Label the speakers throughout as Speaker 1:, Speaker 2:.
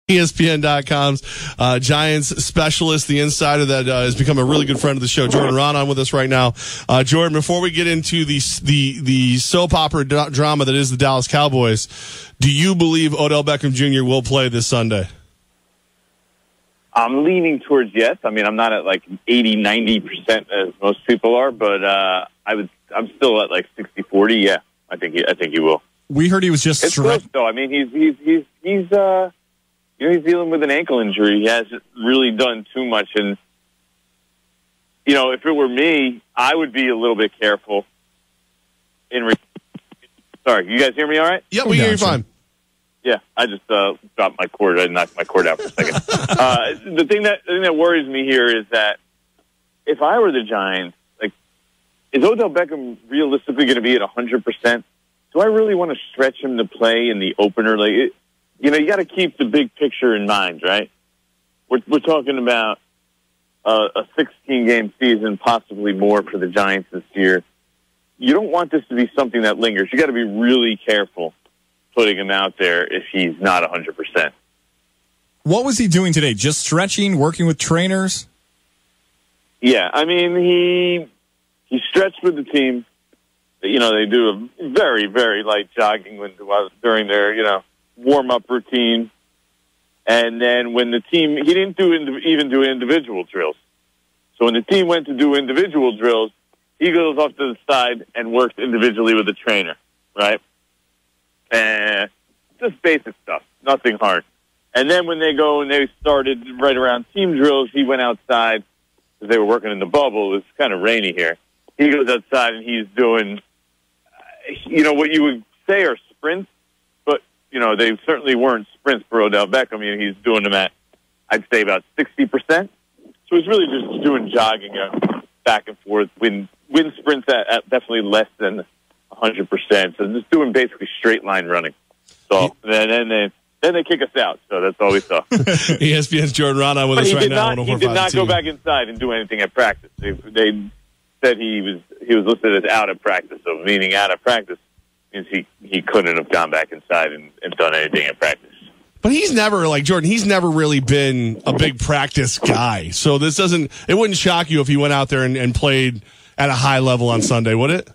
Speaker 1: ESPN.com's Giants specialist, the insider that has become a really good friend of the show, Jordan Ranaan, with us right now. Jordan, before we get into the soap opera drama that is the Dallas Cowboys, do you believe Odell Beckham Jr. will play this Sunday?
Speaker 2: I'm leaning towards yes. I mean, I'm not at like 80, 90% as most people are, but I'm still at like 60-40. Yeah, I think he will.
Speaker 3: We heard he was just
Speaker 2: close, though. I mean, he's dealing with an ankle injury. He hasn't really done too much. And, if it were me, I would be a little bit careful. Sorry, you guys hear me all right?
Speaker 1: Yeah, we hear you fine.
Speaker 2: Yeah, I just dropped my cord. I knocked my cord out for a second. The thing that worries me here is that if I were the Giants, is Odell Beckham realistically going to be at 100%? Do I really want to stretch him to play in the opener? You got to keep the big picture in mind, right? We're talking about a 16-game season, possibly more for the Giants this year. You don't want this to be something that lingers. You got to be really careful putting him out there if he's not 100%.
Speaker 3: What was he doing today? Just stretching, working with trainers?
Speaker 2: Yeah, I mean, he stretched with the team. They do a very, very light jogging during their, warm-up routine. And then when the team, he didn't even do individual drills. So when the team went to do individual drills, he goes off to the side and works individually with the trainer, right? And just basic stuff, nothing hard. And then when they started right around team drills, he went outside because they were working in the bubble. It was kind of rainy here. He goes outside and he's doing, what you would say are sprints, but, they certainly weren't sprints for Odell Beckham. I mean, he's doing them at, I'd say, about 60%. So he's really just doing jogging back and forth. Wind sprints at definitely less than 100%. So just doing basically straight line running. So then they kick us out. So that's all we saw.
Speaker 1: ESPN's Jordan Ranaan with us right now.
Speaker 2: He did not go back inside and do anything at practice. They said he was listed as out of practice. So meaning out of practice means he couldn't have gone back inside and done anything at practice.
Speaker 1: But he's never, Jordan, he's never really been a big practice guy. So it wouldn't shock you if he went out there and played at a high level on Sunday, would it?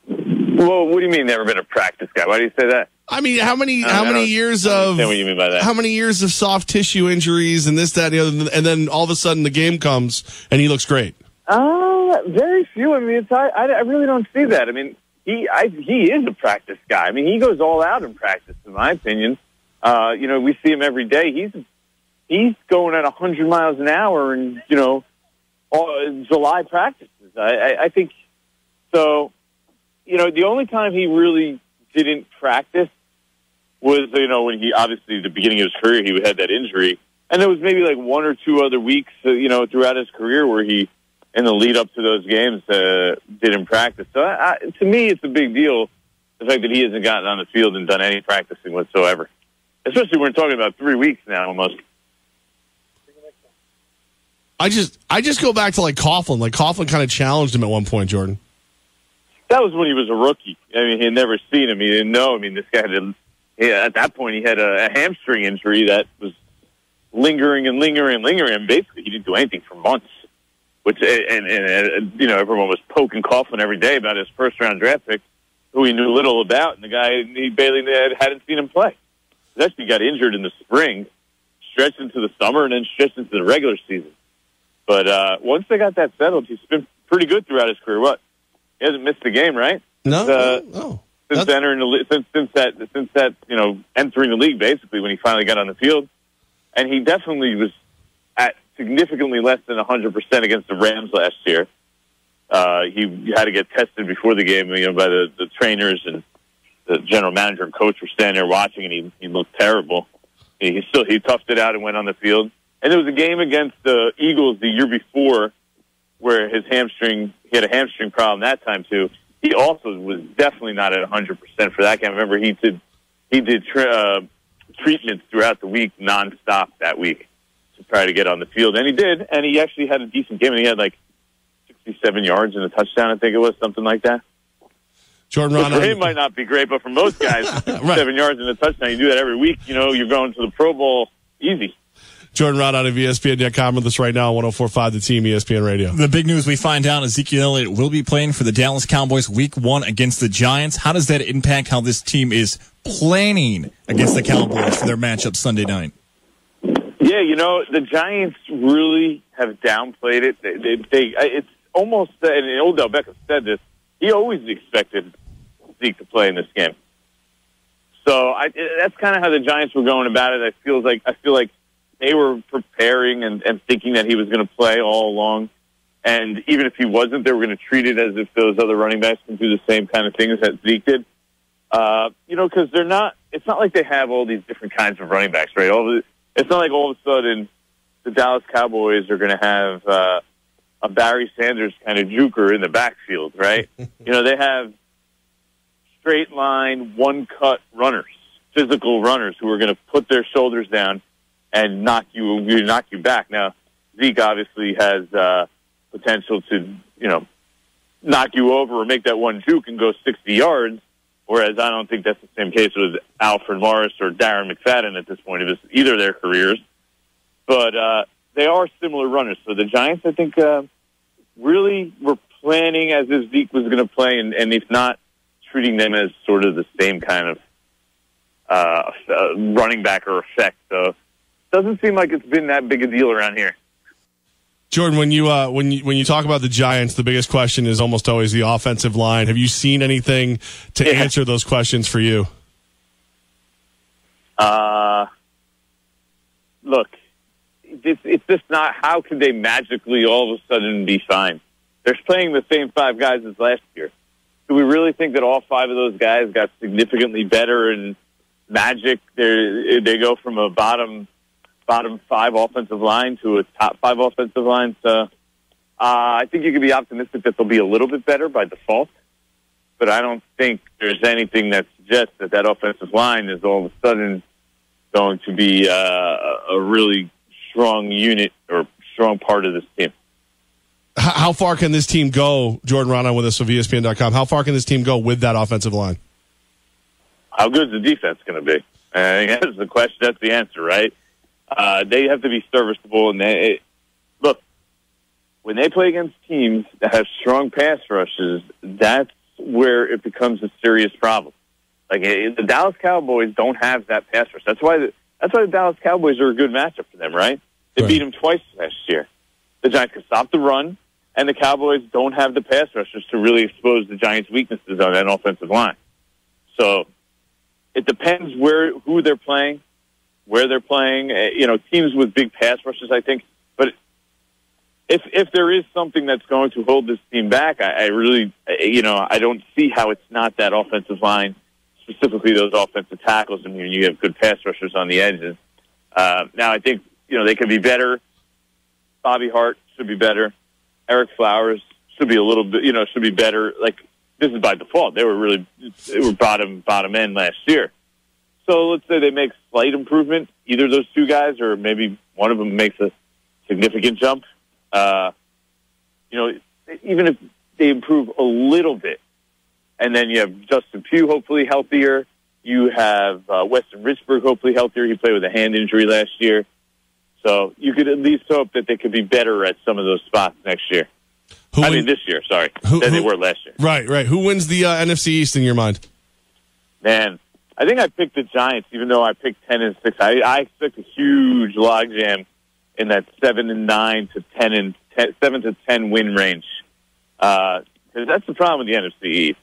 Speaker 2: Well, what do you mean never been a practice guy? Why do you say that?
Speaker 1: I mean, how many years of
Speaker 2: what you mean by that?
Speaker 1: How many years of soft tissue injuries and this, that, and the other, and then all of a sudden the game comes and he looks great?
Speaker 2: Very few. I mean, I really don't see that. I mean, he is a practice guy. I mean, he goes all out in practice, in my opinion. We see him every day. He's going at 100 miles an hour in July practices. I think so. The only time he really didn't practice was, when he, obviously, at the beginning of his career, he had that injury. And there was maybe like one or two other weeks, throughout his career where he, in the lead up to those games, didn't practice. So to me, it's a big deal, the fact that he hasn't gotten on the field and done any practicing whatsoever. Especially when we're talking about 3 weeks now almost.
Speaker 1: I just go back to Coughlin. Coughlin kind of challenged him at one point, Jordan.
Speaker 2: That was when he was a rookie. I mean, he had never seen him. He didn't know. I mean, this guy at that point, he had a hamstring injury that was lingering. And basically, he didn't do anything for months. Everyone was poking Coughlin every day about his first-round draft pick, who he knew little about, and the guy, he barely hadn't seen him play. He actually got injured in the spring, stretched into the summer, and then stretched into the regular season. But once they got that settled, he's been pretty good throughout his career. What? He hasn't missed a game, right?
Speaker 1: No.
Speaker 2: Since entering entering the league, basically, when he finally got on the field. And he definitely was at significantly less than 100% against the Rams last year. He had to get tested before the game, by the trainers, and the general manager and coach were standing there watching, and he looked terrible. He toughed it out and went on the field. And there was a game against the Eagles the year before where he had a hamstring problem that time too. He also was definitely not at 100% for that game. I remember he did treatments throughout the week nonstop that week to try to get on the field, and he did. And he actually had a decent game, and he had 67 yards and a touchdown, I think it was, something like that.
Speaker 1: Jordan Ranaan.
Speaker 2: For him might not be great, but for most guys,
Speaker 1: right.
Speaker 2: 7 yards and a touchdown, you do that every week. You're going to the Pro Bowl easy.
Speaker 1: Jordan Ranaan of ESPN.com with us right now on 104.5 The Team, ESPN Radio.
Speaker 3: The big news we find out, Ezekiel Elliott will be playing for the Dallas Cowboys Week 1 against the Giants. How does that impact how this team is planning against the Cowboys for their matchup Sunday night?
Speaker 2: Yeah, the Giants really have downplayed it. It's almost, and Odell Beckham said this, he always expected Zeke to play in this game. So that's kind of how the Giants were going about it. I feel like they were preparing and thinking that he was going to play all along. And even if he wasn't, they were going to treat it as if those other running backs can do the same kind of things that Zeke did. Because it's not like they have all these different kinds of running backs, right? It's not like all of a sudden the Dallas Cowboys are going to have a Barry Sanders kind of juker in the backfield, right? They have straight line, one-cut runners, physical runners who are going to put their shoulders down and knock you back. Now, Zeke obviously has potential to, knock you over or make that one juke and go 60 yards, whereas I don't think that's the same case with Alfred Morris or Darren McFadden at this point of either of their careers. But they are similar runners. So the Giants, I think, really were planning as if Zeke was going to play, and if not, treating them as sort of the same kind of running back or effect. So doesn't seem like it's been that big a deal around here.
Speaker 1: Jordan, when you talk about the Giants, the biggest question is almost always the offensive line. Have you seen anything to answer those questions for you?
Speaker 2: Look, it's just not. How could they magically all of a sudden be fine? They're playing the same five guys as last year. Do we really think that all five of those guys got significantly better and magic? They go from a bottom five offensive line to a top five offensive line. So I think you can be optimistic that they'll be a little bit better by default, but I don't think there's anything that suggests that offensive line is all of a sudden going to be a really strong unit or strong part of this team.
Speaker 1: How far can this team go? Jordan Ranaan with us of ESPN.com. How far can this team go with that offensive line?
Speaker 2: How good is the defense going to be? I think that's the question. That's the answer, right? They have to be serviceable. And look, when they play against teams that have strong pass rushes, that's where it becomes a serious problem. Like the Dallas Cowboys don't have that pass rush. That's why the Dallas Cowboys are a good matchup for them, right? They beat them twice last year. The Giants can stop the run, and the Cowboys don't have the pass rushers to really expose the Giants' weaknesses on that offensive line. So it depends who they're playing, where they're playing. Teams with big pass rushes, I think. But if there is something that's going to hold this team back, I really, I don't see how it's not that offensive line, specifically those offensive tackles. I mean, you have good pass rushers on the edges. Now, I think, they could be better. Bobby Hart should be better. Eric Flowers should be a little bit, should be better. Like, this is by default. They were bottom end last year. So let's say they make slight improvement, either of those two guys, or maybe one of them makes a significant jump. Even if they improve a little bit, and then you have Justin Pugh hopefully healthier. You have Weston Richburg hopefully healthier. He played with a hand injury last year. So you could at least hope that they could be better at some of those spots next year. This year, sorry, than they were last year.
Speaker 1: Right. Who wins the NFC East in your mind?
Speaker 2: Man, I think I picked the Giants, even though I picked 10-6. I expect a huge logjam in that 7-9 to 7 to 10 win range. Because that's the problem with the NFC East.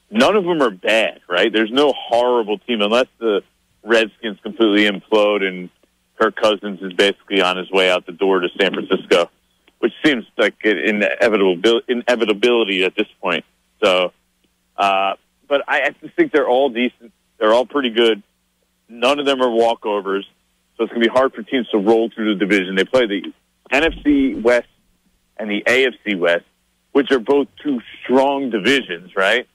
Speaker 2: None of them are bad, right? There's no horrible team unless the Redskins completely implode and Kirk Cousins is basically on his way out the door to San Francisco, which seems like an inevitability at this point. So, but I just think they're all decent. They're all pretty good. None of them are walkovers. So it's going to be hard for teams to roll through the division. They play the NFC West and the AFC West, which are both two strong divisions, right?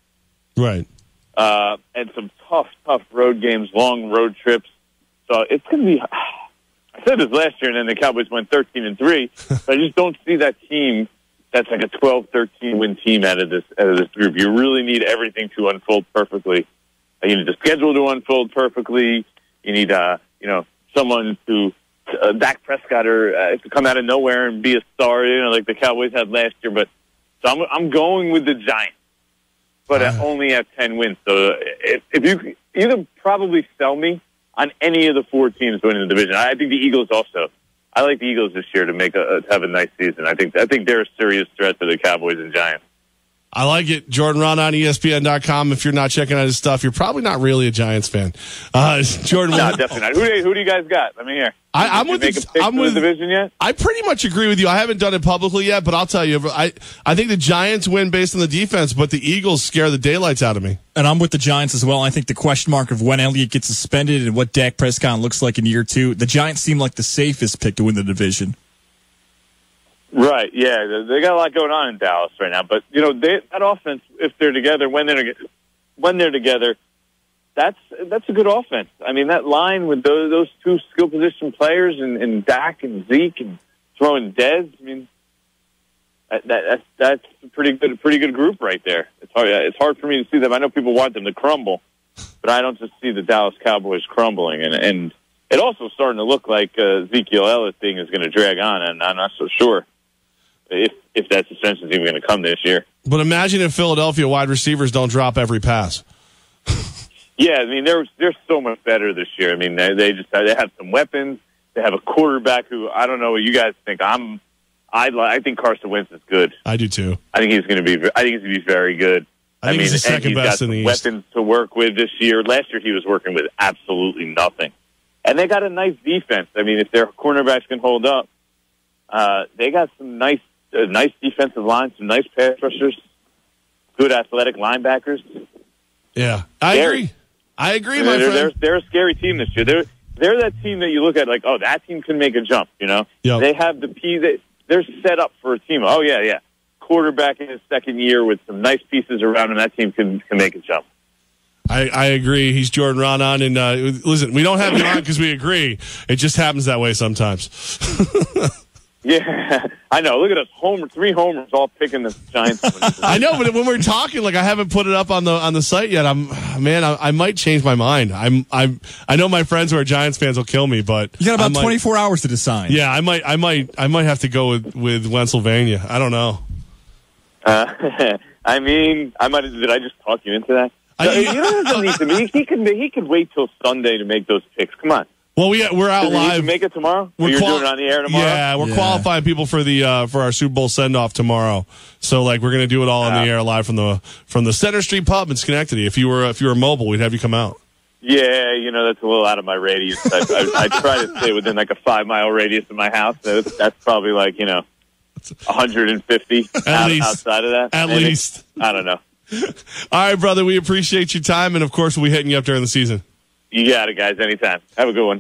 Speaker 1: Right.
Speaker 2: And some tough road games, long road trips. So it's going to be... I said this last year, and then the Cowboys went 13-3. But I just don't see that team that's like a 12-13 win team out of this group. You really need everything to unfold perfectly. You need the schedule to unfold perfectly. You need someone to Dak Prescott to come out of nowhere and be a star, like the Cowboys had last year. But so I'm going with the Giants, but only at 10 wins. So if you can probably sell me on any of the 4 teams winning the division. I think the Eagles also. I like the Eagles this year to have a nice season. I think they're a serious threat to the Cowboys and Giants.
Speaker 1: I like it. Jordan Ranaan, ESPN.com. If you're not checking out his stuff, you're probably not really a Giants fan. Jordan,
Speaker 2: no, definitely not. Who do you guys got? Let me hear.
Speaker 1: I'm with
Speaker 2: the division yet.
Speaker 1: I pretty much agree with you. I haven't done it publicly yet, but I'll tell you, I think the Giants win based on the defense, but the Eagles scare the daylights out of me.
Speaker 3: And I'm with the Giants as well. I think the question mark of when Elliott gets suspended and what Dak Prescott looks like in year 2, the Giants seem like the safest pick to win the division.
Speaker 2: Right, yeah, they got a lot going on in Dallas right now, but that offense, if they're together, when they're together, that's a good offense. I mean, that line with those 2 skill position players and Dak and Zeke and throwing Dez, I mean, that's a pretty good group right there. It's hard for me to see them. I know people want them to crumble, but I don't just see the Dallas Cowboys crumbling, and it also starting to look like Ezekiel Elliott thing is going to drag on, and I'm not so sure if that suspension is even going to come this year.
Speaker 1: But imagine if Philadelphia wide receivers don't drop every pass.
Speaker 2: Yeah, I mean they're so much better this year. I mean they have some weapons. They have a quarterback who I don't know what you guys think. I think Carson Wentz is good.
Speaker 1: I do too.
Speaker 2: I think he's going to be very good.
Speaker 1: I think he's the second best in the East.
Speaker 2: Weapons to work with this year. Last year he was working with absolutely nothing, and they got a nice defense. I mean if their cornerbacks can hold up, they got some nice defensive line, some nice pass rushers, good athletic linebackers.
Speaker 1: Yeah, I agree, my friend.
Speaker 2: They're a scary team this year. They're that team that you look at like, oh, that team can make a jump. Yep. They have they're set up for a team. Oh yeah. Quarterback in his second year with some nice pieces around him, that team can make a jump.
Speaker 1: I agree. He's Jordan Ranaan, and listen, we don't have you on because we agree. It just happens that way sometimes.
Speaker 2: Yeah, I know. Look at us, 3 homers, all picking the Giants.
Speaker 1: I know, but when we're talking, like I haven't put it up on the site yet. I might change my mind. I know my friends who are Giants fans will kill me, but
Speaker 3: you got about 24 hours to decide.
Speaker 1: Yeah, I might have to go with Pennsylvania. I don't know.
Speaker 2: I mean, did I just talk you into that? You don't need to me. He could wait till Sunday to make those picks. Come on.
Speaker 1: Well, we're out live.
Speaker 2: You make it tomorrow? You're doing it on the air tomorrow?
Speaker 1: Yeah, we're qualifying people for our Super Bowl send-off tomorrow. So, we're going to do it all on the air live from the Center Street Pub in Schenectady. If you were mobile, we'd have you come out.
Speaker 2: Yeah, that's a little out of my radius. I try to stay within a 5-mile radius of my house. So that's probably 150 outside of that.
Speaker 1: At least.
Speaker 2: I don't know.
Speaker 1: All right, brother. We appreciate your time, and of course, we'll be hitting you up during the season.
Speaker 2: You got it, guys. Anytime. Have a good one.